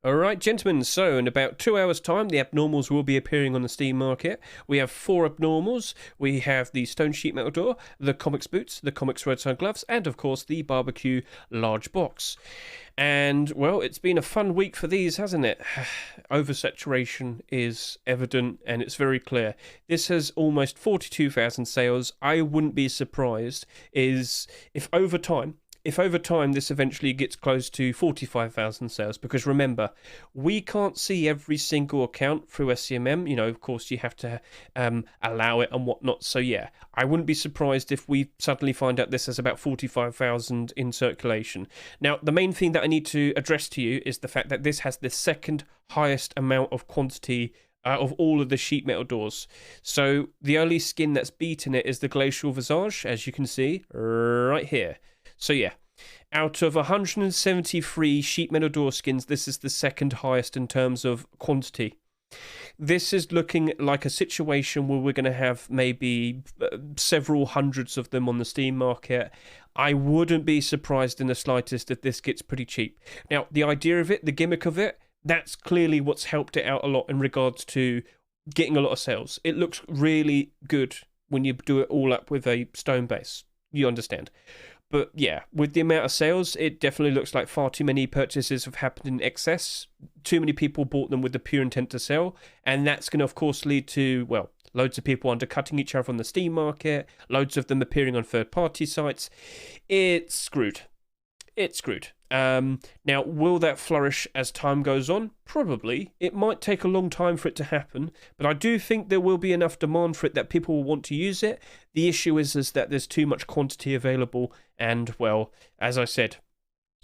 All right, gentlemen. So, in about 2 hours' time, the abnormals will be appearing on the Steam market. We have four abnormals. We have the stone sheet metal door, the comics boots, the comics roadside gloves, and of course the barbecue large box. And well, it's been a fun week for these, hasn't it? Oversaturation is evident and it's very clear. This has almost 42,000 sales. I wouldn't be surprised if over time this eventually gets close to 45,000 sales, because remember, we can't see every single account through SCMM. Of course, you have to allow it and whatnot. So yeah, I wouldn't be surprised if we suddenly find out this has about 45,000 in circulation. Now, the main thing that I need to address to you is the fact that this has the second highest amount of quantity of all of the sheet metal doors. So the only skin that's beaten it is the Glacial Visage, as you can see right here. So yeah, out of 173 sheet metal door skins, this is the second highest in terms of quantity. This is looking like a situation where we're going to have maybe several hundreds of them on the Steam market. I wouldn't be surprised in the slightest if this gets pretty cheap. Now, the idea of it, the gimmick of it, that's clearly what's helped it out a lot in regards to getting a lot of sales. It looks really good when you do it all up with a stone base. You understand. But yeah, with the amount of sales, it definitely looks like far too many purchases have happened in excess. Too many people bought them with the pure intent to sell. And that's going to, of course, lead to, well, loads of people undercutting each other on the Steam market, loads of them appearing on third-party sites. It's screwed. It's screwed. Now, will that flourish as time goes on? Probably. It might take a long time for it to happen, but I do think there will be enough demand for it that people will want to use it. The issue is that there's too much quantity available, and, well, as I said,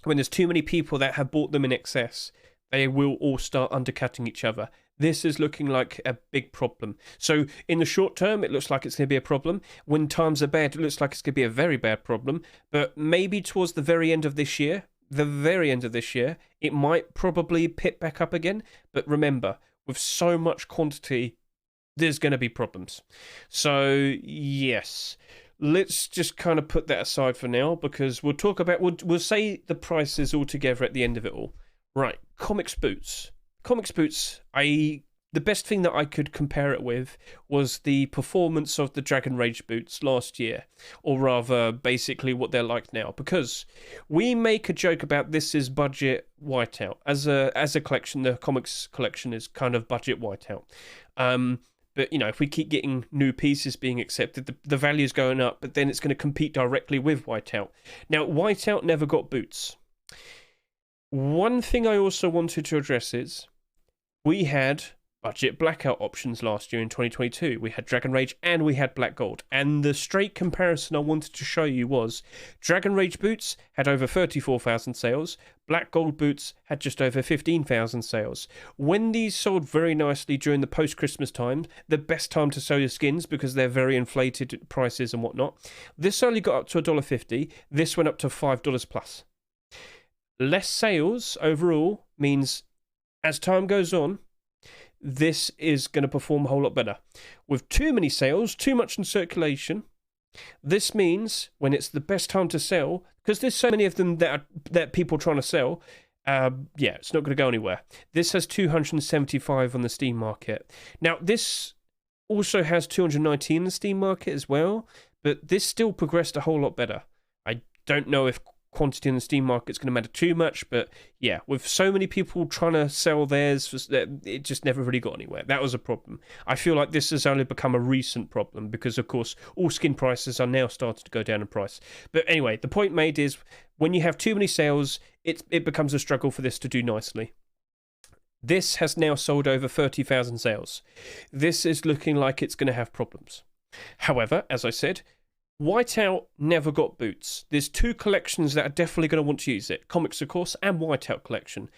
when there's too many people that have bought them in excess, they will all start undercutting each other. This is looking like a big problem. So in the short term, it looks like it's going to be a problem. When times are bad, it looks like it's going to be a very bad problem. But maybe towards the very end of this year, it might probably pit back up again. But remember, with so much quantity, there's going to be problems. So yes, let's just kind of put that aside for now, because we'll we'll say the prices all together at the end of it all. Right, comics boots. The best thing that I could compare it with was the performance of the Dragon Rage boots last year, or rather, basically what they're like now. Because we make a joke about this is budget whiteout. As a collection, the comics collection is kind of budget whiteout. But, if we keep getting new pieces being accepted, the value is going up, but then it's going to compete directly with whiteout. Now, whiteout never got boots. One thing I also wanted to address is we had budget blackout options last year in 2022. We had Dragon Rage and we had Black Gold. And the straight comparison I wanted to show you was Dragon Rage boots had over 34,000 sales. Black Gold boots had just over 15,000 sales. When these sold very nicely during the post-Christmas time, the best time to sell your skins because they're very inflated prices and whatnot, this only got up to $1.50. This went up to $5 plus. Less sales overall means as time goes on, this is going to perform a whole lot better. With too many sales, too much in circulation, this means when it's the best time to sell, because there's so many of them that people are trying to sell, it's not going to go anywhere. This has 275 on the Steam market. Now, this also has 219 in the Steam market as well, but this still progressed a whole lot better. I don't know if quantity in the Steam market is going to matter too much, but yeah, with so many people trying to sell theirs, it just never really got anywhere. That was a problem. I feel like this has only become a recent problem because, of course, all skin prices are now starting to go down in price. But anyway, the point made is when you have too many sales, it becomes a struggle for this to do nicely. This has now sold over 30,000 sales. This is looking like it's going to have problems. However, as I said, Whiteout never got boots. There's two collections that are definitely going to want to use it. Comics, of course, and Whiteout collection.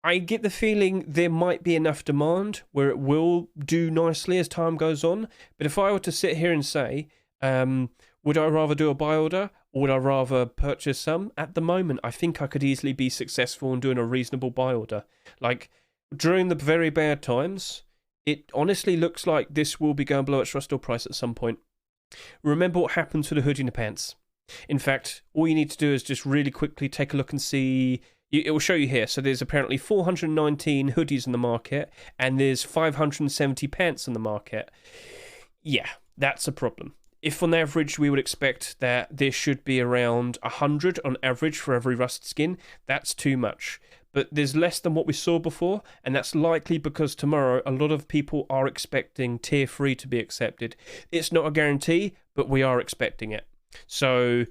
I get the feeling there might be enough demand where it will do nicely as time goes on. But if I were to sit here and say, would I rather do a buy order or would I rather purchase some? At the moment, I think I could easily be successful in doing a reasonable buy order. Like, during the very bad times, it honestly looks like this will be going below its rustle price at some point. Remember what happened to the hoodie and the pants. In fact, all you need to do is just really quickly take a look and see, It will show you here. So there's apparently 419 hoodies in the market, and there's 570 pants in the market. Yeah, that's a problem. If on average we would expect that there should be around 100 on average for every rust skin, that's too much. But there's less than what we saw before, and that's likely because tomorrow a lot of people are expecting tier 3 to be accepted. It's not a guarantee, but we are expecting it. So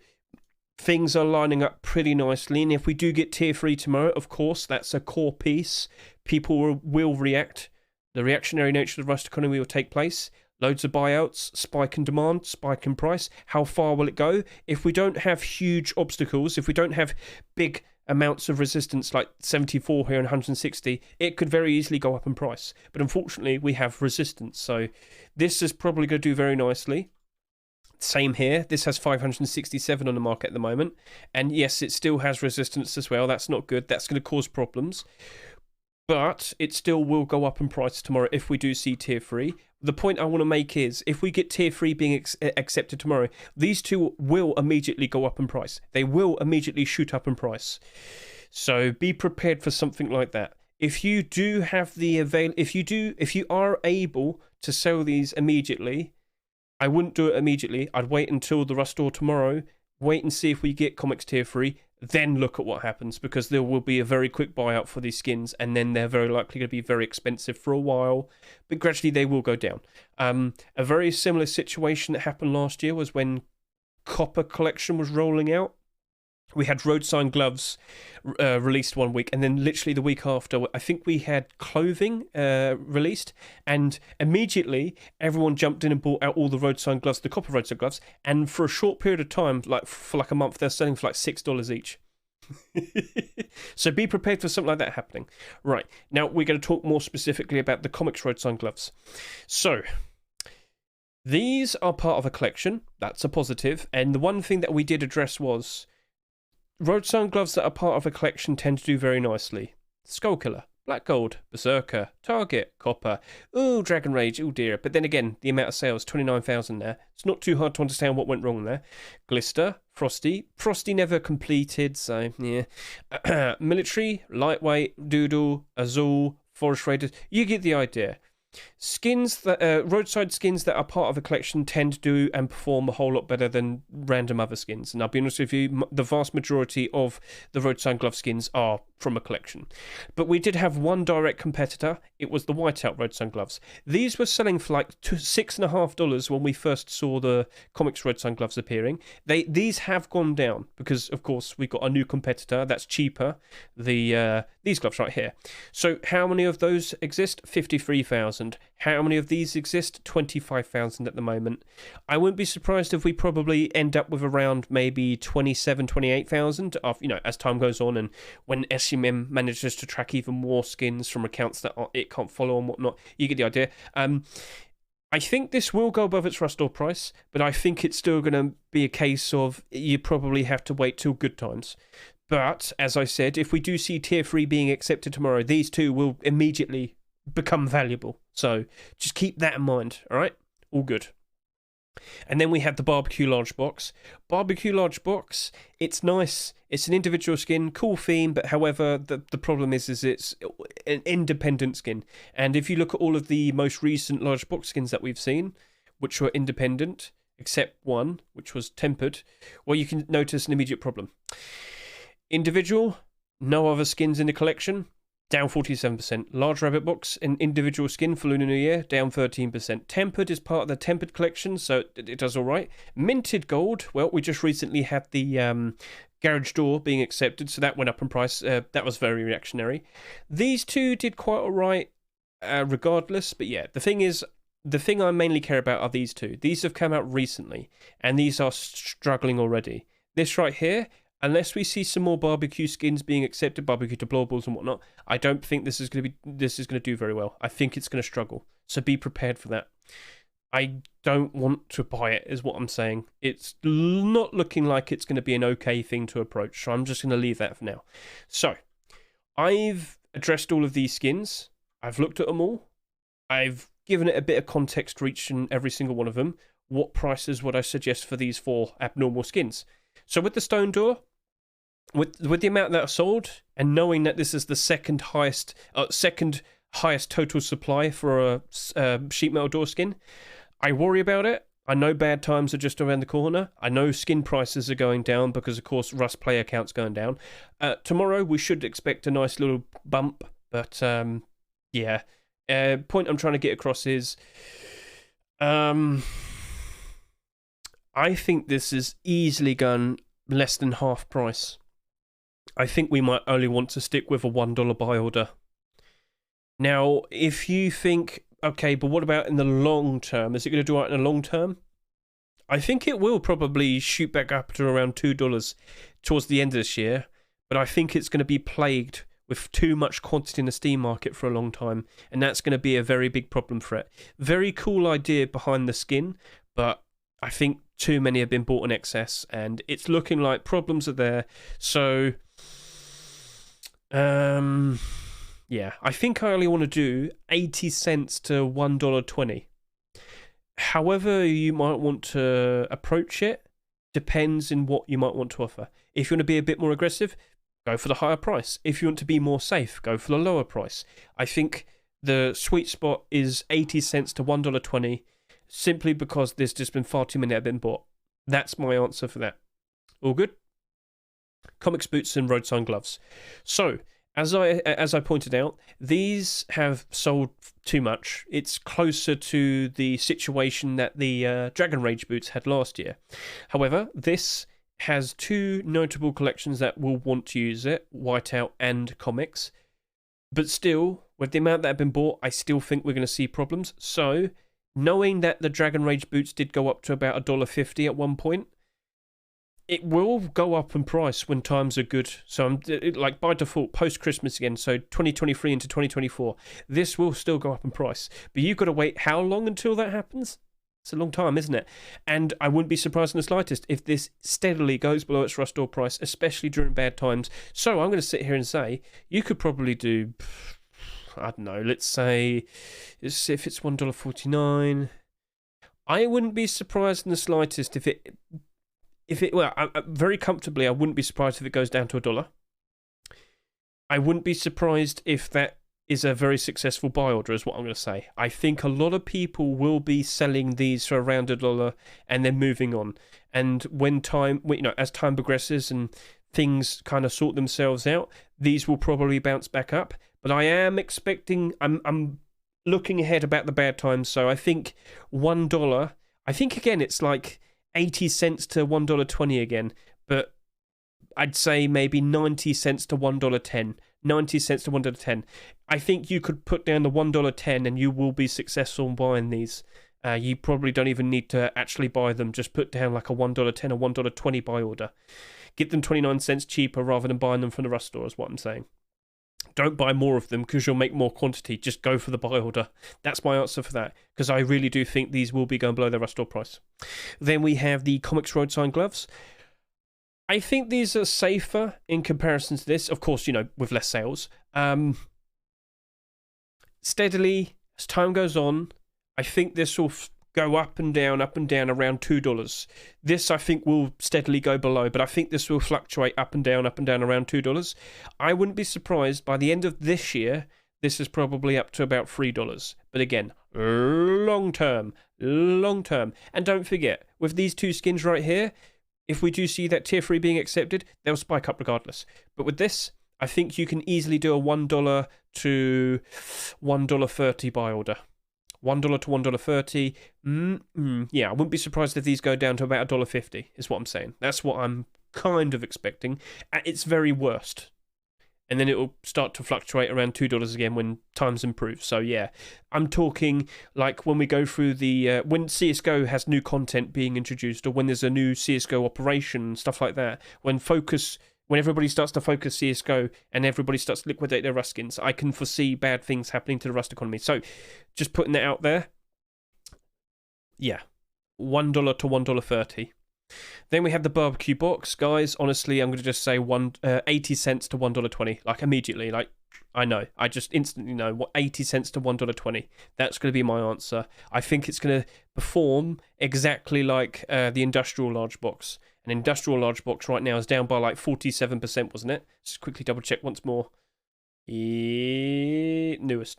things are lining up pretty nicely, and if we do get tier 3 tomorrow, of course, that's a core piece. People will react. The reactionary nature of the rust economy will take place. Loads of buyouts, spike in demand, spike in price. How far will it go? If we don't have huge obstacles, if we don't have big amounts of resistance like 74 here and 160, it could very easily go up in price. But unfortunately, we have resistance. So this is probably going to do very nicely. Same here. This has 567 on the market at the moment. And yes, it still has resistance as well. That's not good. That's going to cause problems. But it still will go up in price tomorrow if we do see tier 3. The point I want to make is, if we get tier 3 being accepted tomorrow, these two will immediately go up in price. They will immediately shoot up in price. So be prepared for something like that. If you do have the if you are able to sell these immediately, I wouldn't do it immediately. I'd wait until the rust store tomorrow. Wait and see if we get comics tier 3. Then look at what happens, because there will be a very quick buyout for these skins, and then they're very likely going to be very expensive for a while, but gradually they will go down. A very similar situation that happened last year was when Copper Collection was rolling out. We had road sign gloves released one week, and then literally the week after, I think we had clothing released, and immediately everyone jumped in and bought out all the road sign gloves, the copper road sign gloves, and for a short period of time, like for like a month, they're selling for like $6 each. So be prepared for something like that happening. Right, now we're going to talk more specifically about the comics road sign gloves. So these are part of a collection. That's a positive, and the one thing that we did address was road sign gloves that are part of a collection tend to do very nicely. Skullkiller, Black Gold, Berserker, Target, Copper, ooh, Dragon Rage, oh dear. But then again, the amount of sales, 29,000 there. It's not too hard to understand what went wrong there. Glister, Frosty never completed, so yeah. Military, Lightweight, Doodle, Azul, Forest Raiders, you get the idea. Skins that roadside skins that are part of a collection tend to do and perform a whole lot better than random other skins, and I'll be honest with you, the vast majority of the roadside glove skins are from a collection. But we did have one direct competitor. It was the whiteout roadside gloves. These were selling for like $6.50 when we first saw the comics roadside gloves appearing. These have gone down because, of course, we've got a new competitor that's cheaper. These gloves right here. So how many of those exist? 53,000. How many of these exist? 25,000 at the moment. I wouldn't be surprised if we probably end up with around maybe 27, 28,000 as time goes on, and when SMM manages to track even more skins from accounts that it can't follow and whatnot. You get the idea. I think this will go above its rust store price, but I think it's still going to be a case of you probably have to wait till good times. But, as I said, if we do see tier 3 being accepted tomorrow, these two will immediately become valuable. So just keep that in mind, all right? All good. And then we have the barbecue large box. Barbecue large box, it's nice. It's an individual skin, cool theme, but however, the problem is it's an independent skin. And if you look at all of the most recent large box skins that we've seen, which were independent, except one, which was tempered, well, you can notice an immediate problem. Individual, no other skins in the collection, down 47%. Large rabbit box, an individual skin for Lunar New Year, down 13%. Tempered is part of the tempered collection, so it does all right. Minted gold, well, we just recently had the garage door being accepted, so that went up in price. That was very reactionary. These two did quite all right, regardless, but yeah, the thing I mainly care about are these two. These have come out recently, and these are struggling already. This right here, unless we see some more barbecue skins being accepted, barbecue deplorables and whatnot, I don't think this is going to do very well. I think it's going to struggle. So be prepared for that. I don't want to buy it, is what I'm saying. It's not looking like it's going to be an okay thing to approach, so I'm just going to leave that for now. So, I've addressed all of these skins. I've looked at them all. I've given it a bit of context for each and every single one of them. What prices would I suggest for these 4 abnormal skins? So with the stone door, with the amount that are sold, and knowing that this is the second highest total supply for a sheet metal door skin, I worry about it. I know bad times are just around the corner. I know skin prices are going down because, of course, Rust player count's going down. Tomorrow we should expect a nice little bump, but yeah. Point I'm trying to get across is, I think this is easily gone less than half price. I think we might only want to stick with a $1 buy order. Now, if you think, okay, but what about in the long term? Is it going to do right in the long term? I think it will probably shoot back up to around $2 towards the end of this year, but I think it's going to be plagued with too much quantity in the Steam market for a long time, and that's going to be a very big problem for it. Very cool idea behind the skin, but I think too many have been bought in excess, and it's looking like problems are there. So, yeah, I think I only want to do 80 cents to $1.20. However you might want to approach it depends in what you might want to offer. If you want to be a bit more aggressive, go for the higher price. If you want to be more safe, go for the lower price. I think the sweet spot is 80 cents to $1.20, simply because there's just been far too many that have been bought. That's my answer for that. All good? Comics boots and road sign gloves. So, as I pointed out, these have sold too much. It's closer to the situation that the Dragon Rage boots had last year. However, this has two notable collections that will want to use it, Whiteout and Comics. But still, with the amount that have been bought, I still think we're going to see problems. So, knowing that the Dragon Rage boots did go up to about $1.50 at one point, it will go up in price when times are good. So I'm like by default, post-Christmas again, so 2023 into 2024, this will still go up in price. But you've got to wait how long until that happens? It's a long time, isn't it? And I wouldn't be surprised in the slightest if this steadily goes below its Rust door price, especially during bad times. So I'm going to sit here and say, you could probably do, I don't know, let's say, if it's $1.49, I wouldn't be surprised in the slightest if it very comfortably, I wouldn't be surprised if it goes down to $1. I wouldn't be surprised if that is a very successful buy order, is what I'm going to say. I think a lot of people will be selling these for around $1 and then moving on. And as time progresses and things kind of sort themselves out, these will probably bounce back up. But I am expecting, I'm looking ahead about the bad times. So I think $1, I think again, it's like 80 cents to $1.20 again, but I'd say maybe 90 cents to $1.10. 90 cents to $1.10. I think you could put down the $1.10 and you will be successful in buying these. You probably don't even need to actually buy them. Just put down like a $1.10 or $1.20 buy order. Get them 29 cents cheaper rather than buying them from the Rust store, is what I'm saying. Don't buy more of them because you'll make more quantity. Just go for the buy order. That's my answer for that, because I really do think these will be going below their Rust store price. Then we have the Comics Road Sign gloves. I think these are safer in comparison to this. Of course, with less sales. Steadily, as time goes on, I think this will go up and down around $2. This, I think, will steadily go below, but I think this will fluctuate up and down around $2. I wouldn't be surprised by the end of this year, this is probably up to about $3. But again, long term. And don't forget, with these two skins right here, if we do see that tier 3 being accepted, they'll spike up regardless. But with this, I think you can easily do a $1 to $1.30 buy order. $1 to $1.30. Yeah, I wouldn't be surprised if these go down to about $1.50, is what I'm saying. That's what I'm kind of expecting at its very worst. And then it will start to fluctuate around $2 again when times improve. So yeah, I'm talking like when we go through the when CS:GO has new content being introduced, or when there's a new CS:GO operation, stuff like that. When everybody starts to focus CS:GO and everybody starts to liquidate their Rust skins, I can foresee bad things happening to the Rust economy. So just putting that out there. Yeah, $1 to $1.30. Then we have the barbecue box, guys. Honestly, I'm going to just say 80 cents to $1.20, like immediately. Like, I know, I just instantly know what 80 cents to $1.20. That's going to be my answer. I think it's going to perform exactly like the industrial large box, An industrial large box right now is down by like 47%, wasn't it? Just quickly double check once more. Newest.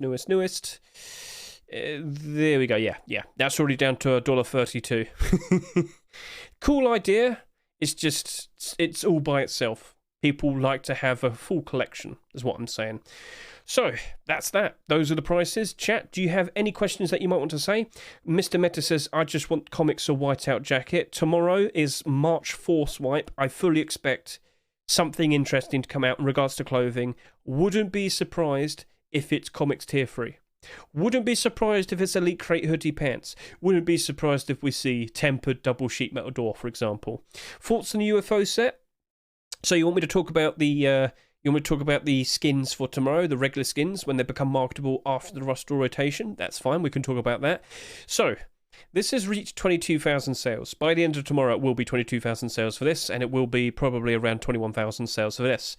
There we go. Yeah. That's already down to $1.32. Cool idea. It's all by itself. People like to have a full collection, is what I'm saying. So, that's that. Those are the prices. Chat, do you have any questions that you might want to say? Mr. Meta says, I just want comics or whiteout jacket. Tomorrow is March Force Wipe. I fully expect something interesting to come out in regards to clothing. Wouldn't be surprised if it's comics tier 3. Wouldn't be surprised if it's Elite Crate hoodie pants. Wouldn't be surprised if we see tempered double sheet metal door, for example. Thoughts on the UFO set? So you want me to talk about the skins for tomorrow, the regular skins, when they become marketable after the roster rotation? That's fine, we can talk about that. So, this has reached 22,000 sales. By the end of tomorrow, it will be 22,000 sales for this, and it will be probably around 21,000 sales for this.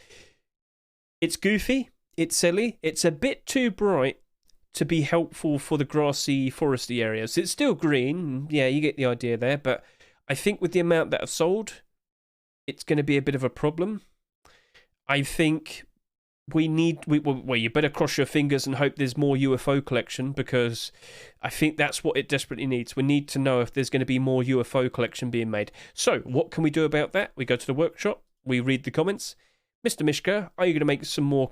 It's goofy, it's silly, it's a bit too bright to be helpful for the grassy, foresty areas. It's still green, yeah, you get the idea there, but I think with the amount that have sold, it's going to be a bit of a problem. I think you better cross your fingers and hope there's more UFO collection, because I think that's what it desperately needs. We need to know if there's going to be more UFO collection being made. So, what can we do about that? We go to the workshop, we read the comments. Mr. Mishka, are you going to make some more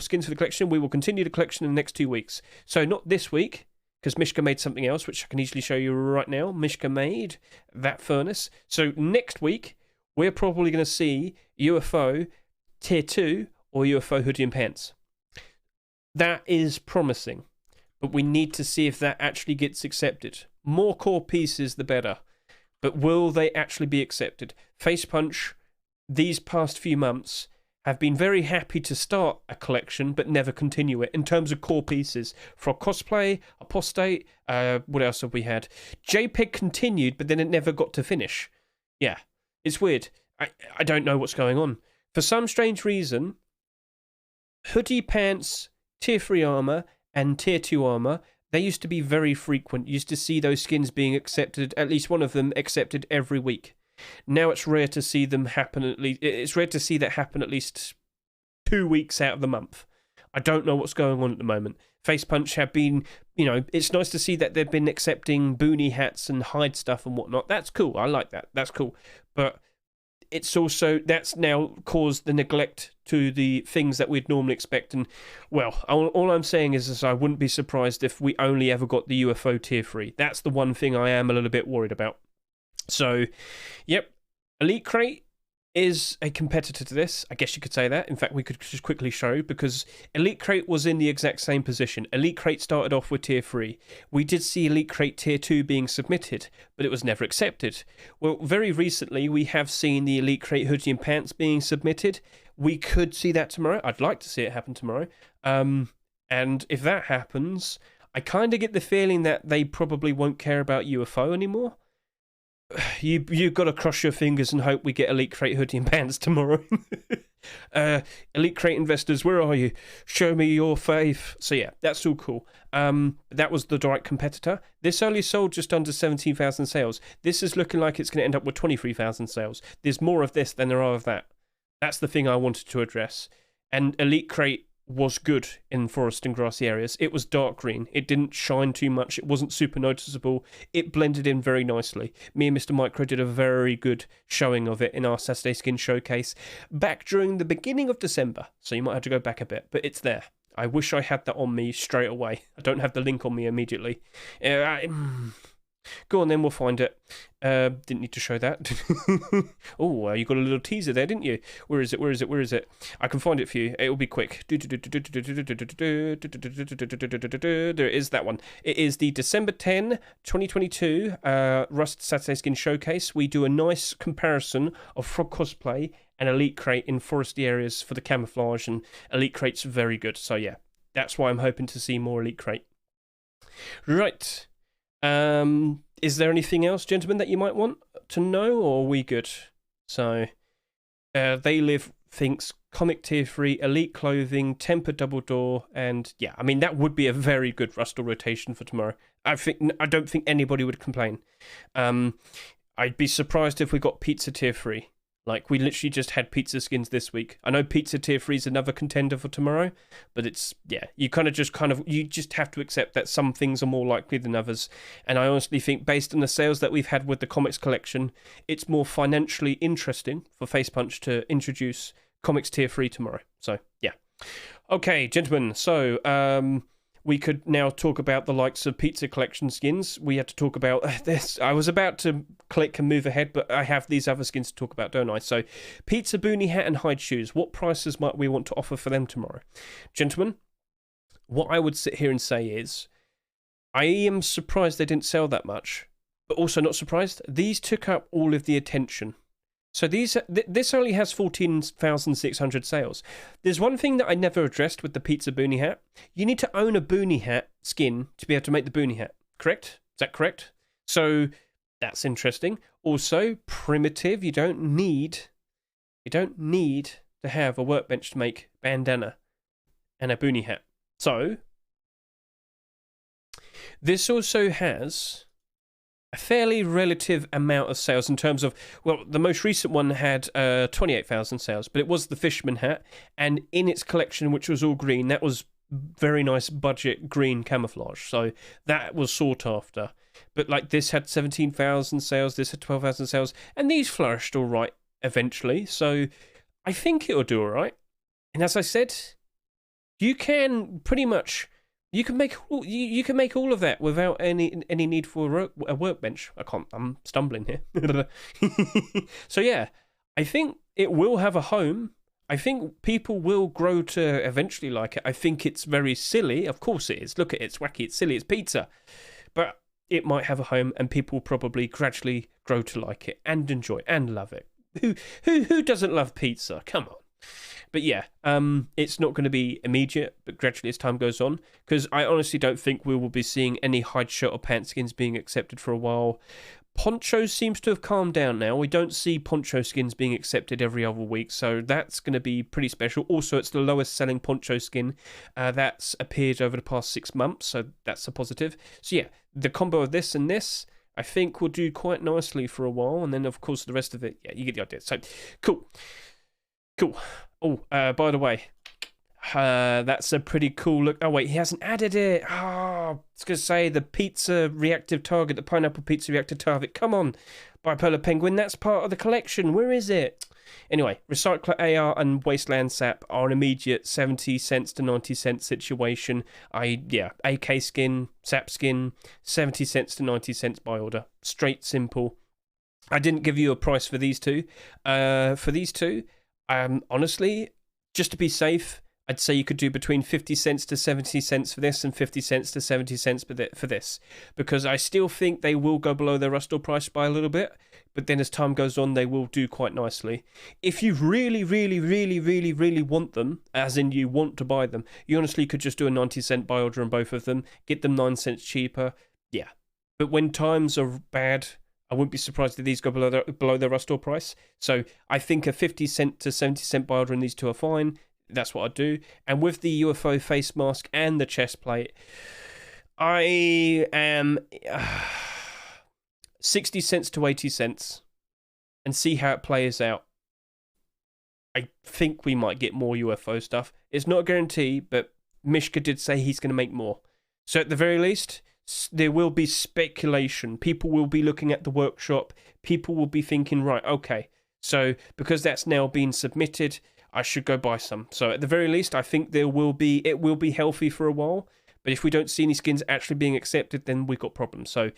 skins for the collection? We will continue the collection in the next 2 weeks. So, not this week, because Mishka made something else, which I can easily show you right now. Mishka made that furnace. So next week, we're probably going to see UFO Tier 2 or UFO hoodie and pants. That is promising, but we need to see if that actually gets accepted. More core pieces, the better. But will they actually be accepted? Face Punch, these past few months, have been very happy to start a collection but never continue it in terms of core pieces. For cosplay, apostate, what else have we had? JPEG continued, but then it never got to finish. Yeah, it's weird. I don't know what's going on. For some strange reason, hoodie pants, tier 3 armor, and tier 2 armor, they used to be very frequent. You used to see those skins being accepted, at least one of them accepted every week. Now it's rare to see them happen it's rare to see that happen at least 2 weeks out of the month. I don't know what's going on at the moment. Face Punch have been, it's nice to see that they've been accepting boonie hats and hide stuff and whatnot. That's cool. I like that. That's cool. But it's also, that's now caused the neglect to the things that we'd normally expect. And, well, all I'm saying is I wouldn't be surprised if we only ever got the UFO tier 3. That's the one thing I am a little bit worried about. So, yep, Elite Crate is a competitor to this. I guess you could say that. In fact, we could just quickly show, because Elite Crate was in the exact same position. Elite Crate started off with tier 3. We did see Elite Crate tier 2 being submitted, but it was never accepted. Well, very recently, we have seen the Elite Crate hoodie and pants being submitted. We could see that tomorrow. I'd like to see it happen tomorrow. And if that happens, I kind of get the feeling that they probably won't care about UFO anymore. You've got to cross your fingers and hope we get Elite Crate hoodie and pants tomorrow. Elite Crate investors, where are you? Show me your faith. So yeah, that's all cool. That was the direct competitor. This only sold just under 17,000 sales. This is looking like it's going to end up with 23,000 sales. There's more of this than there are of that. That's the thing I wanted to address. And Elite Crate was good in forest and grassy areas. It was dark green. It didn't shine too much. It wasn't super noticeable. It blended in very nicely. Me and Mr. Micro did a very good showing of it in our Saturday Skin Showcase back during the beginning of December. So you might have to go back a bit, but it's there. I wish I had that on me straight away. I don't have the link on me immediately. Go on then, we'll find it. Didn't need to show that. Oh, you got a little teaser there, didn't you? Where is it? I can find it for you. It'll be quick. There it is, that one. It is the December 10, 2022 Rust Saturday Skin Showcase. We do a nice comparison of Frog Cosplay and Elite Crate in foresty areas for the camouflage, and Elite Crate's very good. So yeah, that's why I'm hoping to see more Elite Crate. Right. Is there anything else, gentlemen, that you might want to know, or are we good? So, They Live thinks comic tier 3, elite clothing, tempered double door, and yeah, I mean, that would be a very good Rustle rotation for tomorrow. I don't think anybody would complain. I'd be surprised if we got pizza tier 3. Like, we literally just had pizza skins this week. I know pizza tier 3 is another contender for tomorrow, but it's, yeah, you you just have to accept that some things are more likely than others. And I honestly think, based on the sales that we've had with the comics collection, it's more financially interesting for Face Punch to introduce comics tier 3 tomorrow. So, yeah. Okay, gentlemen, so, we could now talk about the likes of pizza collection skins. We had to talk about this. I was about to click and move ahead, but I have these other skins to talk about, don't I? So, pizza boonie hat and hide shoes. What prices might we want to offer for them tomorrow? Gentlemen, what I would sit here and say is, I am surprised they didn't sell that much, but also not surprised. These took up all of the attention. So this only has 14,600 sales. There's one thing that I never addressed with the pizza boonie hat. You need to own a boonie hat skin to be able to make the boonie hat. Correct? Is that correct? So that's interesting. Also, primitive. You don't need to have a workbench to make bandana and a boonie hat. So this also has a fairly relative amount of sales in terms of, well, the most recent one had 28,000 sales, but it was the Fisherman hat, and in its collection, which was all green, that was very nice budget green camouflage, so that was sought after. But like this had 17,000 sales, this had 12,000 sales, and these flourished all right eventually, so I think it'll do all right. And as I said, you can pretty much... You can make all of that without any need for a workbench. I'm stumbling here. So yeah, I think it will have a home. I think people will grow to eventually like it. I think it's very silly. Of course it is. Look at it. It's wacky. It's silly. It's pizza. But it might have a home, and people will probably gradually grow to like it and enjoy it and love it. Who doesn't love pizza? Come on. But yeah, it's not going to be immediate, but gradually as time goes on, because I honestly don't think we will be seeing any hide shirt or pant skins being accepted for a while. Poncho seems to have calmed down now. We don't see poncho skins being accepted every other week, so that's going to be pretty special. Also, it's the lowest selling poncho skin that's appeared over the past 6 months, so that's a positive. So yeah, the combo of this and this, I think, will do quite nicely for a while, and then of course the rest of it, yeah, you get the idea. So, cool. Oh, by the way, that's a pretty cool look. Oh, wait, he hasn't added it. Oh, I was going to say the pizza reactive target, the pineapple pizza reactive target. Come on, Bipolar Penguin, that's part of the collection. Where is it? Anyway, Recycler AR and Wasteland Sap are an immediate 70 cents to 90 cents situation. AK skin, Sap skin, 70 cents to 90 cents by order. Straight, simple. I didn't give you a price for these two. Honestly, just to be safe, I'd say you could do between 50 cents to 70 cents for this and 50 cents to 70 cents for this. Because I still think they will go below their Rustore price by a little bit, but then as time goes on, they will do quite nicely. If you really, really, really, really, really want them, as in you want to buy them, you honestly could just do a 90 cent buy order on both of them, get them 9 cents cheaper, yeah. But when times are bad... I wouldn't be surprised if these go below their Rustore price. So I think a 50 cent to 70 cent buy order in these two are fine. That's what I'd do. And with the UFO face mask and the chest plate, I am 60 cents to 80 cents and see how it plays out. I think we might get more UFO stuff. It's not a guarantee, but Mishka did say he's going to make more. So at the very least... there will be speculation. People will be looking at the workshop. People will be thinking, right, okay, so because that's now been submitted, I should go buy some. So at the very least, I think it will be healthy for a while. But if we don't see any skins actually being accepted, then we've got problems. So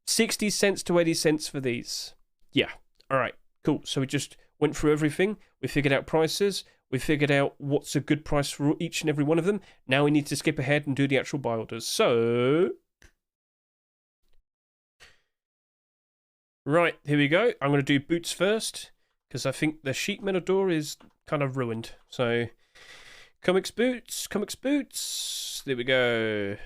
60 cents to 80 cents for these. Yeah, all right, cool. So we just went through everything. We figured out prices. We figured out what's a good price for each and every one of them. Now we need to skip ahead and do the actual buy orders. So... right, here we go. I'm going to do boots first, because I think the sheet metal door is kind of ruined. So, comics boots. There we go.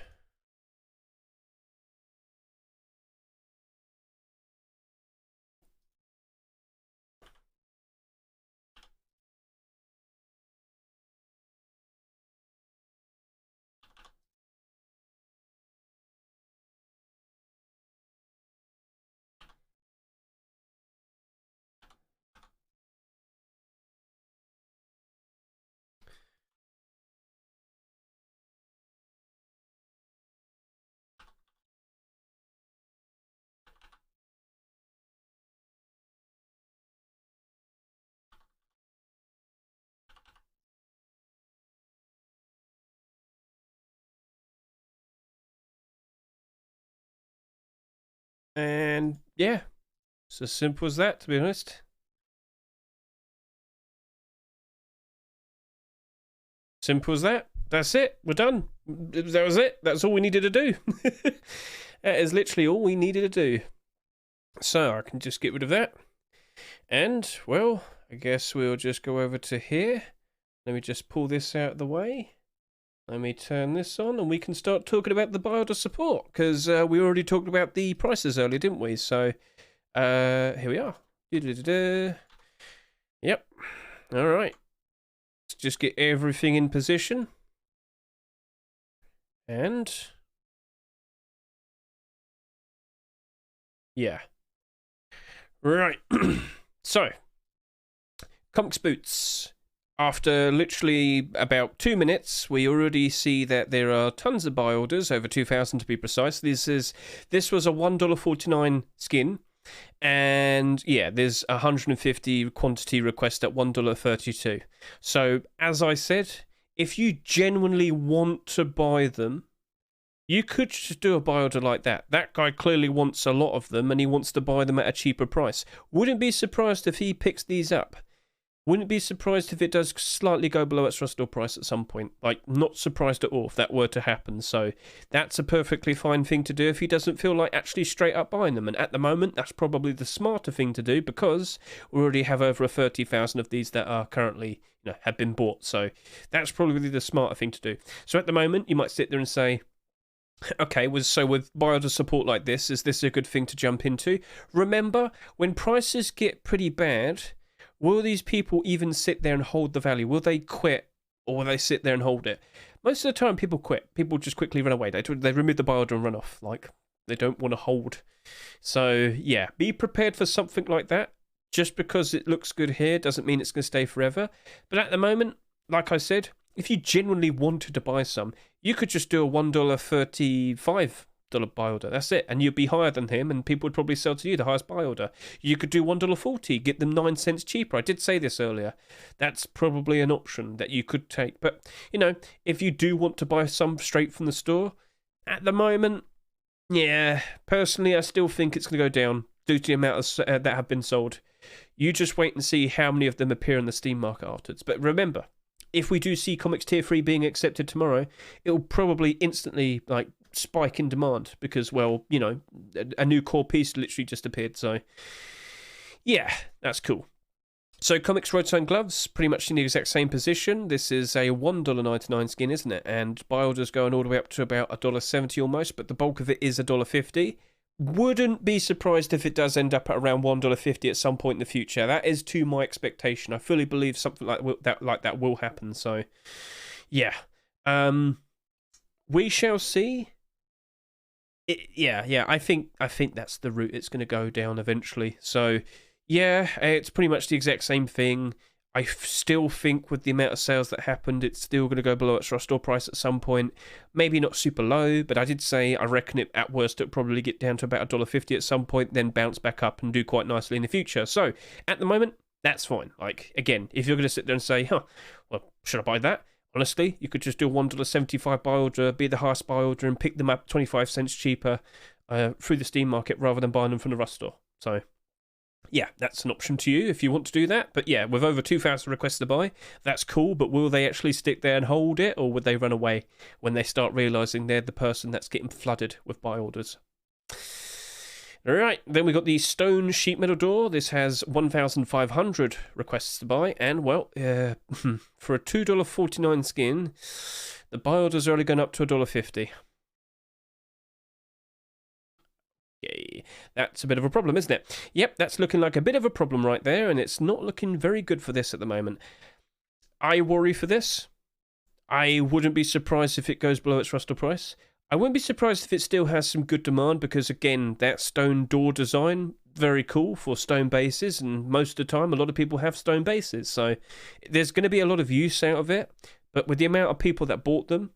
And yeah, it's as simple as that, to be honest. Simple as that. That's it. We're done. That was it. That's all we needed to do. That is literally all we needed to do. So I can just get rid of that. And, well, I guess we'll just go over to here. Let me just pull this out of the way. Let me turn this on and we can start talking about the buy order support. Because we already talked about the prices earlier, didn't we? So, here we are. Yep. All right. Let's just get everything in position. And yeah. Right. So, Comics Boots. After literally about 2 minutes, we already see that there are tons of buy orders, over 2,000 to be precise. This was a $1.49 skin. And yeah, there's 150 quantity request at $1.32. So, as I said, if you genuinely want to buy them, you could just do a buy order like that. That guy clearly wants a lot of them and he wants to buy them at a cheaper price. Wouldn't be surprised if he picks these up. Wouldn't be surprised if it does slightly go below its retail price at some point. Like, not surprised at all if that were to happen. So that's a perfectly fine thing to do if he doesn't feel like actually straight up buying them. And at the moment, that's probably the smarter thing to do because we already have over 30,000 of these that are currently, have been bought. So that's probably the smarter thing to do. So at the moment, you might sit there and say, okay, so with buy order support like this, is this a good thing to jump into? Remember, when prices get pretty bad, will these people even sit there and hold the value? Will they quit or will they sit there and hold it? Most of the time, people quit. People just quickly run away. They remove the buy order and run off. Like, they don't want to hold. So, yeah, be prepared for something like that. Just because it looks good here doesn't mean it's going to stay forever. But at the moment, like I said, if you genuinely wanted to buy some, you could just do a $1.35 buy order. That's it. And you'd be higher than him, and people would probably sell to you the highest buy order. You could do $1.40, get them 9 cents cheaper. I did say this earlier. That's probably an option that you could take. But, if you do want to buy some straight from the store, at the moment, yeah, personally, I still think it's going to go down due to the amount that have been sold. You just wait and see how many of them appear in the Steam market afterwards. But remember, if we do see Comics Tier 3 being accepted tomorrow, it'll probably instantly, spike in demand because, well, a new core piece literally just appeared. So, yeah, that's cool. So, Comics Roadside Gloves, pretty much in the exact same position. This is a $1.99 skin, isn't it? And buy orders going all the way up to about $1.70 almost, but the bulk of it is $1.50. Wouldn't be surprised if it does end up at around $1.50 at some point in the future. That is to my expectation. I fully believe something like that will happen. So, yeah. We shall see. I think that's the route it's going to go down eventually. So, yeah, it's pretty much the exact same thing. I still think with the amount of sales that happened, it's still going to go below its store price at some point. Maybe not super low, but I did say I reckon it at worst it'll probably get down to about $1.50 at some point, then bounce back up and do quite nicely in the future. So at the moment, that's fine. Like, again, if you're going to sit there and say, well, should I buy that? Honestly, you could just do a $1.75 buy order, be the highest buy order, and pick them up 25 cents cheaper through the Steam market rather than buying them from the Rust store. So, yeah, that's an option to you if you want to do that. But yeah, with over 2,000 requests to buy, that's cool. But will they actually stick there and hold it, or would they run away when they start realising they're the person that's getting flooded with buy orders? All right, then we got the stone sheet metal door. This has 1,500 requests to buy, and well, for a $2.49 skin, the buy orders are only going up to $1.50. Yay. That's a bit of a problem, isn't it? Yep, that's looking like a bit of a problem right there, and it's not looking very good for this at the moment. I worry for this. I wouldn't be surprised if it goes below its retail price. I wouldn't be surprised if it still has some good demand because, again, that stone door design, very cool for stone bases, and most of the time a lot of people have stone bases, so there's going to be a lot of use out of it, but with the amount of people that bought them,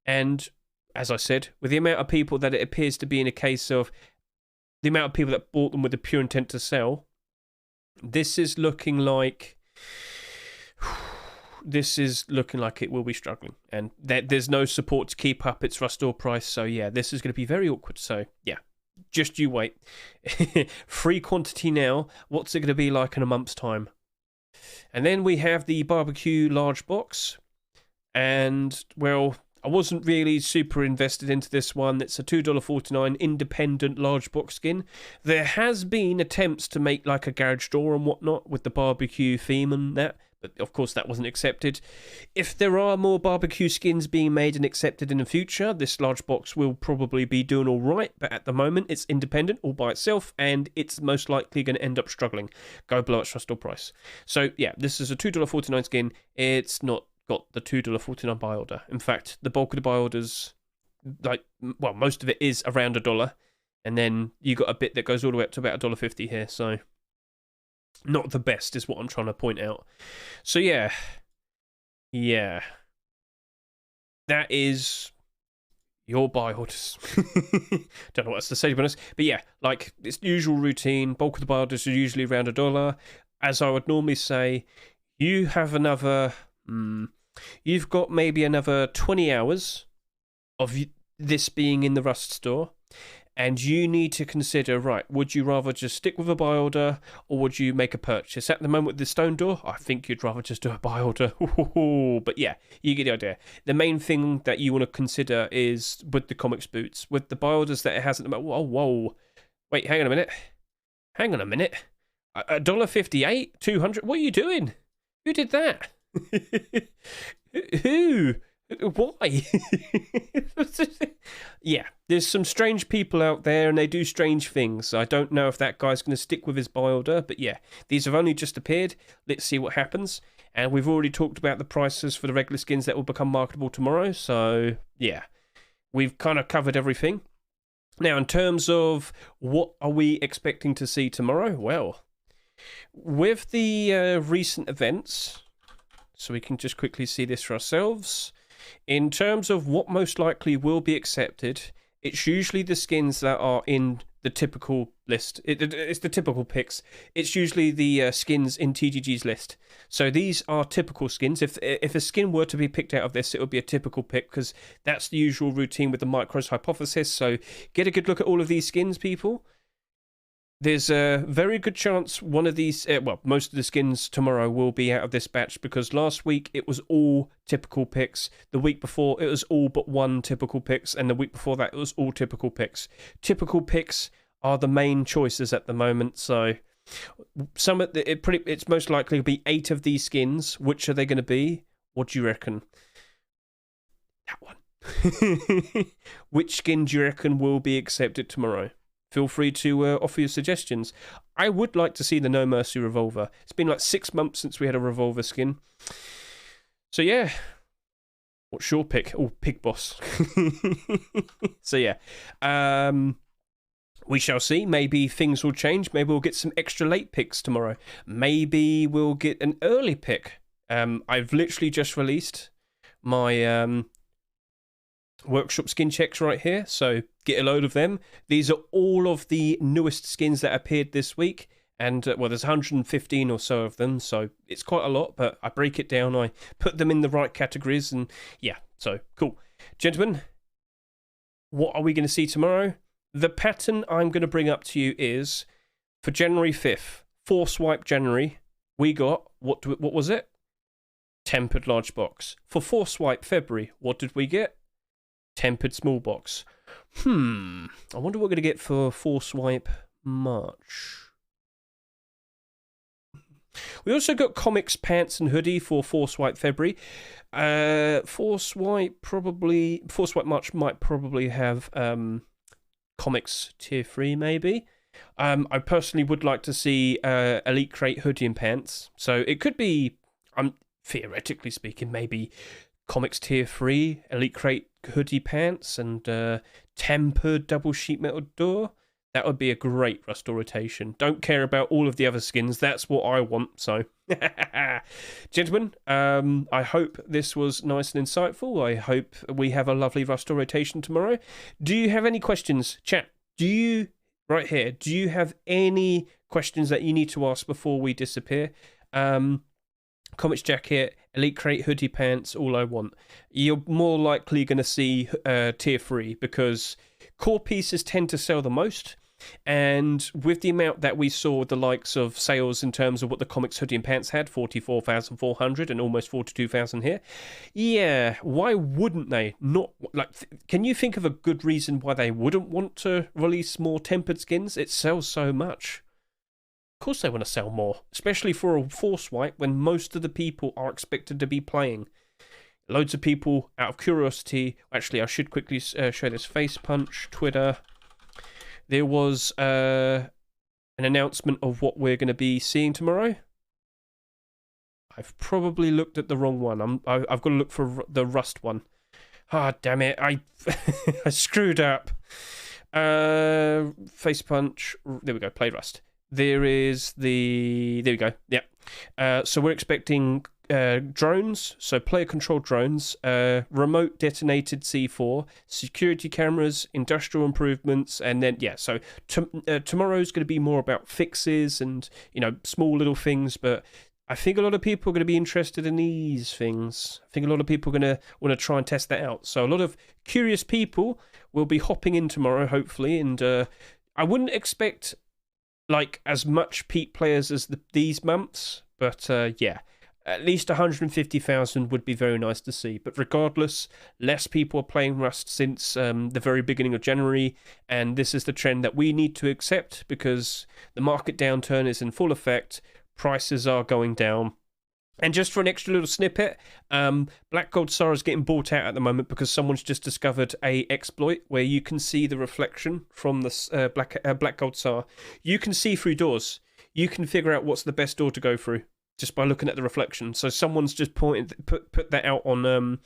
and as I said, with the amount of people that it appears to be in a case of the amount of people that bought them with the pure intent to sell, this is looking like it will be struggling, and there's no support to keep up its retail price. So yeah, this is going to be very awkward. So yeah, Just you wait. Free quantity now. What's it going to be like in a month's time? And then we have the barbecue large box. And, well, I wasn't really super invested into this one. It's a $2.49 independent large box skin. There has been attempts to make like a garage door and whatnot with the barbecue theme and that, but of course that wasn't accepted. If there are more barbecue skins being made and accepted in the future, this large box will probably be doing all right, but at the moment it's independent all by itself, and it's most likely going to end up struggling. Go below its store price. So yeah, this is a $2.49 skin. It's not got the $2.49 buy order. In fact, the bulk of the buy orders, like, well, most of it is around $1, and then you got a bit that goes all the way up to about $1.50 here, so not the best is what I'm trying to point out. So yeah, that is your buy orders. Don't know what else to say, to be honest, but yeah, like it's the usual routine. Bulk of the buy orders are usually around $1. As I would normally say, you have another. You've got maybe another 20 hours of this being in the Rust store, and you need to consider, right, would you rather just stick with a buy order, or would you make a purchase? At the moment with the stone door, I think you'd rather just do a buy order. But yeah, you get the idea. The main thing that you want to consider is with the comics boots, with the buy orders that it has at the moment. Whoa. Wait, hang on a minute. $1.58? 200? What are you doing? Who did that? Who? Why? Yeah, there's some strange people out there and they do strange things. I don't know if that guy's going to stick with his buy order, but yeah, these have only just appeared. Let's see what happens. And we've already talked about the prices for the regular skins that will become marketable tomorrow, so yeah, we've kind of covered everything. Now, in terms of what are we expecting to see tomorrow, well, with the recent events, so we can just quickly see this for ourselves. In terms of what most likely will be accepted, it's usually the skins that are in the typical list. It's the typical picks. It's usually the skins in TGG's list. So these are typical skins. If a skin were to be picked out of this, it would be a typical pick, because that's the usual routine with the Micros hypothesis. So get a good look at all of these skins, people. There's a very good chance one of these, most of the skins tomorrow will be out of this batch, because last week it was all typical picks. The week before it was all but one typical picks, and the week before that it was all typical picks. Typical picks are the main choices at the moment, so it's most likely to be 8 of these skins. Which are they going to be? What do you reckon? That one. Which skin do you reckon will be accepted tomorrow? Feel free to offer your suggestions. I would like to see the No Mercy revolver. It's been like 6 months since we had a revolver skin. So yeah. What's your pick? Oh, Pig Boss. So yeah. We shall see. Maybe things will change. Maybe we'll get some extra late picks tomorrow. Maybe we'll get an early pick. I've literally just released my workshop skin checks right here, so get a load of them. These are all of the newest skins that appeared this week, and well, there's 115 or so of them, so it's quite a lot, but I break it down, I put them in the right categories, and yeah, so cool. Gentlemen, what are we going to see tomorrow? The pattern I'm going to bring up to you is, for January 5th, Force Wipe January, we got, what was it? Tempered large box. For Force Wipe February, what did we get? Tempered small box. I wonder what we're going to get for Force Wipe March. We also got comics pants and hoodie for Force Wipe February. Force Wipe March might probably have comics tier 3 maybe. I personally would like to see Elite Crate hoodie and pants. So it could be, theoretically speaking, maybe comics tier 3, Elite Crate hoodie pants, and tempered double sheet metal door. That would be a great Rust rotation. Don't care about all of the other skins. That's what I want. So, gentlemen, I hope this was nice and insightful. I hope we have a lovely Rust rotation tomorrow. Do you have any questions, chat? Right here, do you have any questions that you need to ask before we disappear? Comics jacket, Elite Crate hoodie pants, all I want. You're more likely going to see tier 3, because Core pieces tend to sell the most. And with the amount that we saw the likes of sales in terms of what the comics hoodie and pants had, 44,400 and almost 42,000 here, yeah, why wouldn't they not? Like, can you think of a good reason why they wouldn't want to release more tempered skins? It sells so much. Of course they want to sell more, especially for a force wipe when most of the people are expected to be playing. Loads of people, out of curiosity, actually I should quickly show this face punch, Twitter. There was an announcement of what we're going to be seeing tomorrow. I've probably looked at the wrong one. I've got to look for the Rust one. Ah, damn it. I screwed up. Face punch. There we go. Play Rust. There we go. Yeah. So we're expecting drones, so player-controlled drones, remote detonated C4, security cameras, industrial improvements, and then, yeah, so tomorrow's going to be more about fixes and, small little things, but I think a lot of people are going to be interested in these things. I think a lot of people are going to want to try and test that out. So a lot of curious people will be hopping in tomorrow, hopefully, and I wouldn't expect, as much peak players as these months, but, yeah. At least 150,000 would be very nice to see. But regardless, less people are playing Rust since the very beginning of January, and this is the trend that we need to accept because the market downturn is in full effect, prices are going down. And just for an extra little snippet, Black Gold Star is getting bought out at the moment because someone's just discovered a exploit where you can see the reflection from the Black Gold Star. You can see through doors. You can figure out what's the best door to go through just by looking at the reflection. So someone's just put that out on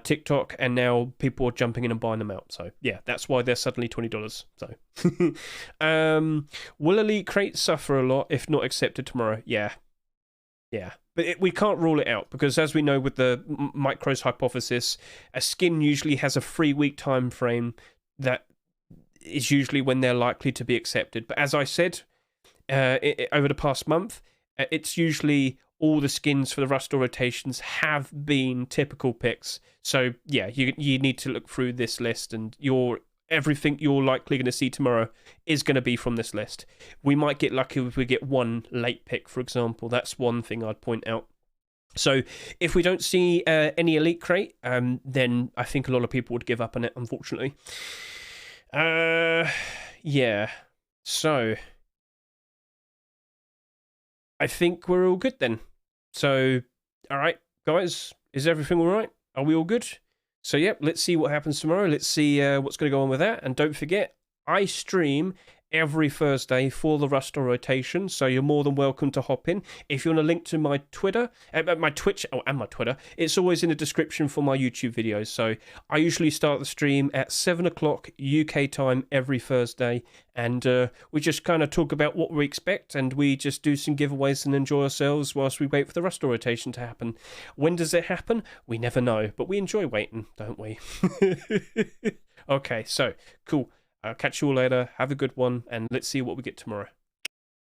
TikTok, and now people are jumping in and buying them out. So yeah, that's why they're suddenly $20. So will Elite Crate suffer a lot if not accepted tomorrow? Yeah. But we can't rule it out because, as we know with the Micros hypothesis, a skin usually has a 3-week time frame that is usually when they're likely to be accepted. But as I said, over the past month, it's usually all the skins for the Rust rotations have been typical picks. So yeah, you need to look through this list, and everything you're likely going to see tomorrow is going to be from this list. We might get lucky if we get one late pick, for example. That's one thing I'd point out. So if we don't see any Elite Crate, then I think a lot of people would give up on it, unfortunately. Yeah. So I think we're all good then. So, all right, guys, is everything all right? Are we all good? So, yep, let's see what happens tomorrow. Let's see what's going to go on with that. And don't forget, I stream every Thursday for the Rust rotation, so you're more than welcome to hop in. If you want a link to my Twitter, my Twitch, and my Twitter, it's always in the description for my YouTube videos. So I usually start the stream at 7 o'clock UK time every Thursday, and we just kind of talk about what we expect, and we just do some giveaways and enjoy ourselves whilst we wait for the Rust rotation to happen. When does it happen? We never know, but we enjoy waiting, don't we? Okay, so, cool. I'll catch you all later. Have a good one, and let's see what we get tomorrow.